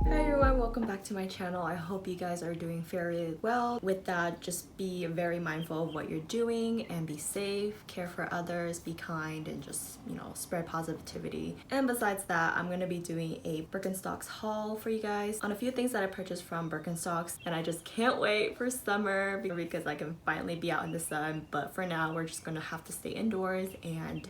Hi everyone, welcome back to my channel. I hope you guys are doing fairly well. With that, just be very mindful of what you're doing and be safe, care for others, be kind, and just, spread positivity. And besides that, I'm gonna be doing a Birkenstocks haul for you guys on a few things that I purchased from Birkenstocks, and I just can't wait for summer because I can finally be out in the sun. But for now, we're just gonna have to stay indoors and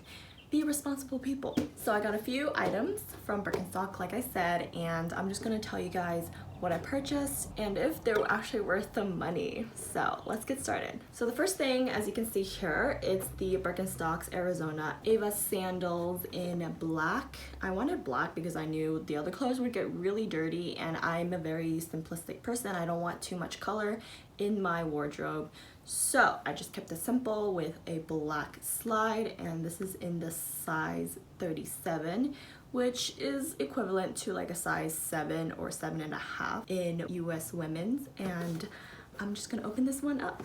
be responsible people. So I got a few items from Birkenstock, like I said, and I'm just gonna tell you guys what I purchased and if they're actually worth the money. So let's get started. So the first thing, as you can see here, it's the Birkenstocks Arizona Ava sandals in black. I wanted black because I knew the other colors would get really dirty, and I'm a very simplistic person. I don't want too much color in my wardrobe. So I just kept it simple with a black slide, and this is in the size 37, which is equivalent to like a size 7 or 7.5 in US women's. And I'm just gonna open this one up.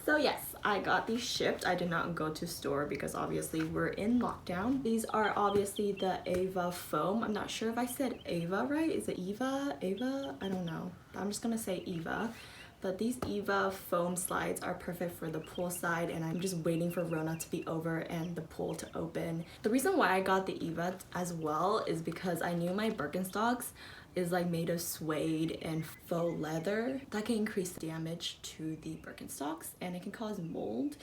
So yes, I got these shipped. I did not go to store because obviously we're in lockdown. These are obviously the Ava foam. I'm not sure if I said Ava right. Is it Eva? Ava? I don't know. I'm just gonna say Eva. But these Eva foam slides are perfect for the poolside, and I'm just waiting for Rona to be over and the pool to open. The reason why I got the Eva as well is because I knew my Birkenstocks is like made of suede and faux leather. That can increase damage to the Birkenstocks, and it can cause mold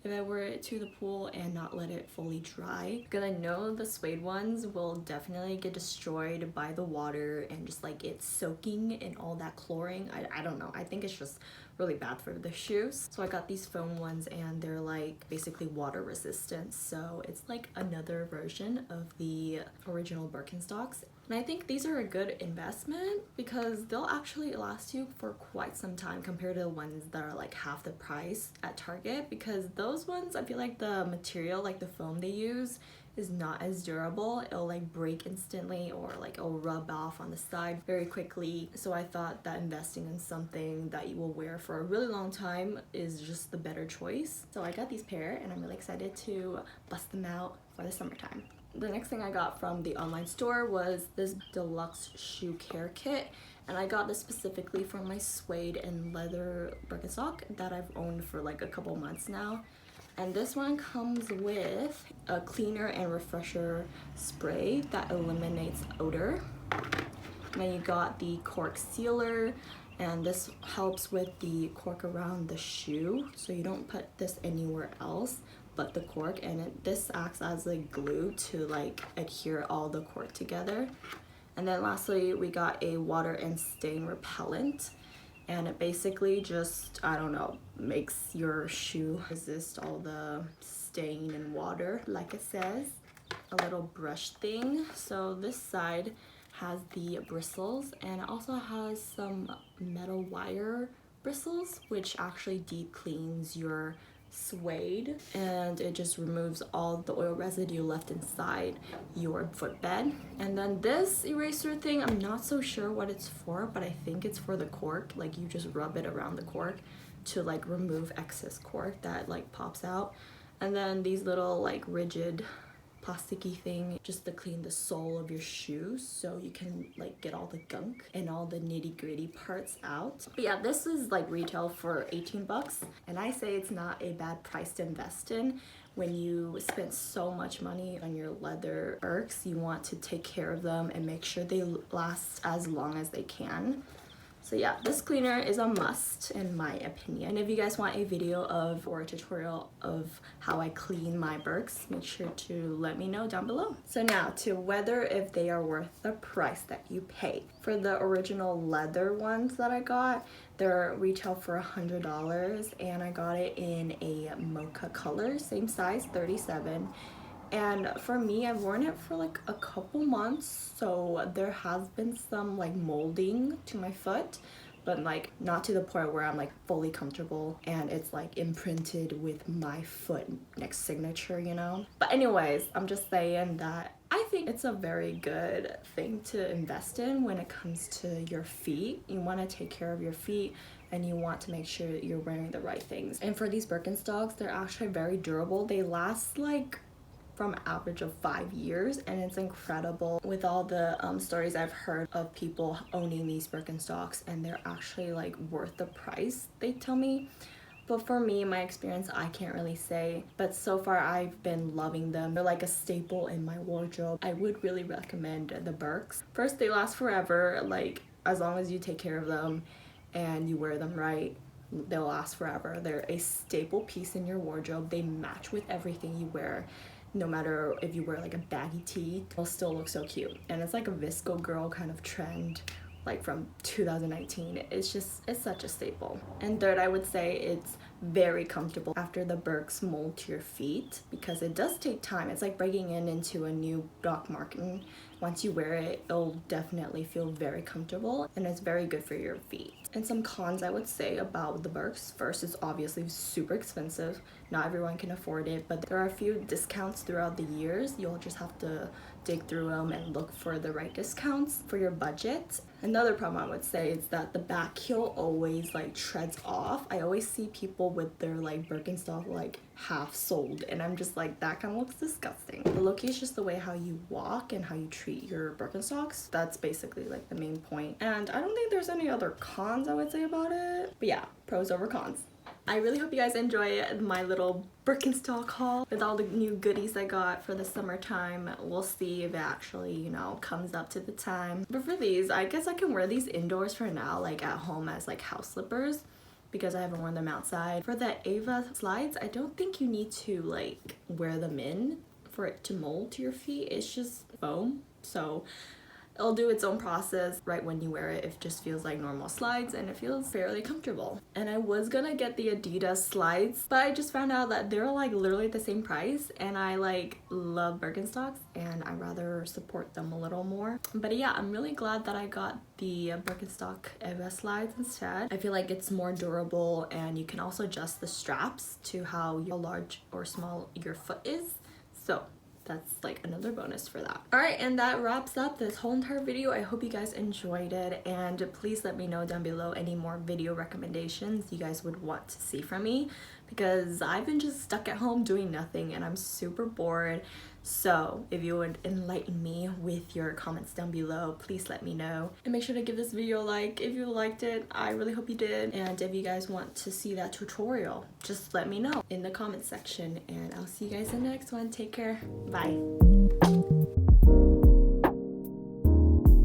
if I wear it to the pool and not let it fully dry, because I know the suede ones will definitely get destroyed by the water and just like it's soaking in all that chlorine. I don't know, I think it's just really bad for the shoes. So I got these foam ones, and they're like basically water resistant, so it's like another version of the original Birkenstocks. And I think these are a good investment because they'll actually last you for quite some time compared to the ones that are like half the price at Target, because those ones, I feel like the material, like the foam they use, is not as durable. It'll like break instantly, or like it'll rub off on the side very quickly. So I thought that investing in something that you will wear for a really long time is just the better choice. So I got these pair, and I'm really excited to bust them out for the summertime. The next thing I got from the online store was this deluxe shoe care kit, and I got this specifically for my suede and leather Birkenstock that I've owned for like a couple months now. And this one comes with a cleaner and refresher spray that eliminates odor. And then you got the cork sealer, and this helps with the cork around the shoe, so you don't put this anywhere else but the cork, and this acts as a glue to like adhere all the cork together. And then lastly, we got a water and stain repellent, and it basically just, I don't know, makes your shoe resist all the stain and water, like it says. A little brush thing. So this side has the bristles, and it also has some metal wire bristles, which actually deep cleans your suede, and it just removes all the oil residue left inside your footbed. And then this eraser thing, I'm not so sure what it's for, but I think it's for the cork. Like you just rub it around the cork to like remove excess cork that like pops out. And then these little like rigid plasticky thing just to clean the sole of your shoes, so you can like get all the gunk and all the nitty-gritty parts out. But yeah, this is like retail for 18 bucks, and I say it's not a bad price to invest in. When you spend so much money on your leather birks, you want to take care of them and make sure they last as long as they can. So yeah, this cleaner is a must in my opinion. If you guys want a video of or a tutorial of how I clean my birks, make sure to let me know down below. So now to whether if they are worth the price that you pay. For the original leather ones that I got, they're retail for $100, and I got it in a mocha color, same size, 37. And for me, I've worn it for like a couple months, so there has been some like molding to my foot, but like not to the point where I'm like fully comfortable and it's like imprinted with my foot next signature, you know. But anyways, I'm just saying that I think it's a very good thing to invest in when it comes to your feet. You want to take care of your feet, and you want to make sure that you're wearing the right things. And for these Birkenstocks, they're actually very durable. They last like from an average of 5 years, and it's incredible with all the stories I've heard of people owning these Birkenstocks, and they're actually like worth the price, they tell me. But for me, my experience, I can't really say. But so far, I've been loving them. They're like a staple in my wardrobe. I would really recommend the Birks. First, they last forever. Like, as long as you take care of them and you wear them right, they'll last forever. They're a staple piece in your wardrobe. They match with everything you wear. No matter if you wear like a baggy tee, it'll still look so cute. And it's like a visco girl kind of trend, like from 2019. It's such a staple. And third, I would say it's very comfortable after the Birks mold to your feet, because it does take time. It's like breaking into a new Doc Marten. Once you wear it, it'll definitely feel very comfortable, and it's very good for your feet. And some cons I would say about the Birks: first, it's obviously super expensive. Not everyone can afford it, but there are a few discounts throughout the years. You'll just have to dig through them and look for the right discounts for your budget. Another problem I would say is that the back heel always like treads off. I always see people with their like Birkenstock like half soled, and I'm just like, that kind of looks disgusting. The look is just the way how you walk and how you treat your Birkenstocks. That's basically like the main point. And I don't think there's any other cons I would say about it. But yeah, pros over cons. I really hope you guys enjoy my little Birkenstock haul with all the new goodies I got for the summertime. We'll see if it actually, you know, comes up to the time. But for these, I guess I can wear these indoors for now, like at home as like house slippers, because I haven't worn them outside. For the Ava slides, I don't think you need to like wear them in for it to mold to your feet. It's just foam, so it'll do its own process right when you wear it. It just feels like normal slides, and it feels fairly comfortable. And I was gonna get the Adidas slides, but I just found out that they're like literally the same price, and I like love Birkenstocks and I'd rather support them a little more. But yeah, I'm really glad that I got the Birkenstock Eva slides instead. I feel like it's more durable, and you can also adjust the straps to how large or small your foot is. So that's like another bonus for that. All right, and that wraps up this whole entire video. I hope you guys enjoyed it, and please let me know down below any more video recommendations you guys would want to see from me, because I've been just stuck at home doing nothing and I'm super bored. So if you would enlighten me with your comments down below, please let me know. And make sure to give this video a like if you liked it. I really hope you did. And if you guys want to see that tutorial, just let me know in the comment section. And I'll see you guys in the next one. Take care. Bye.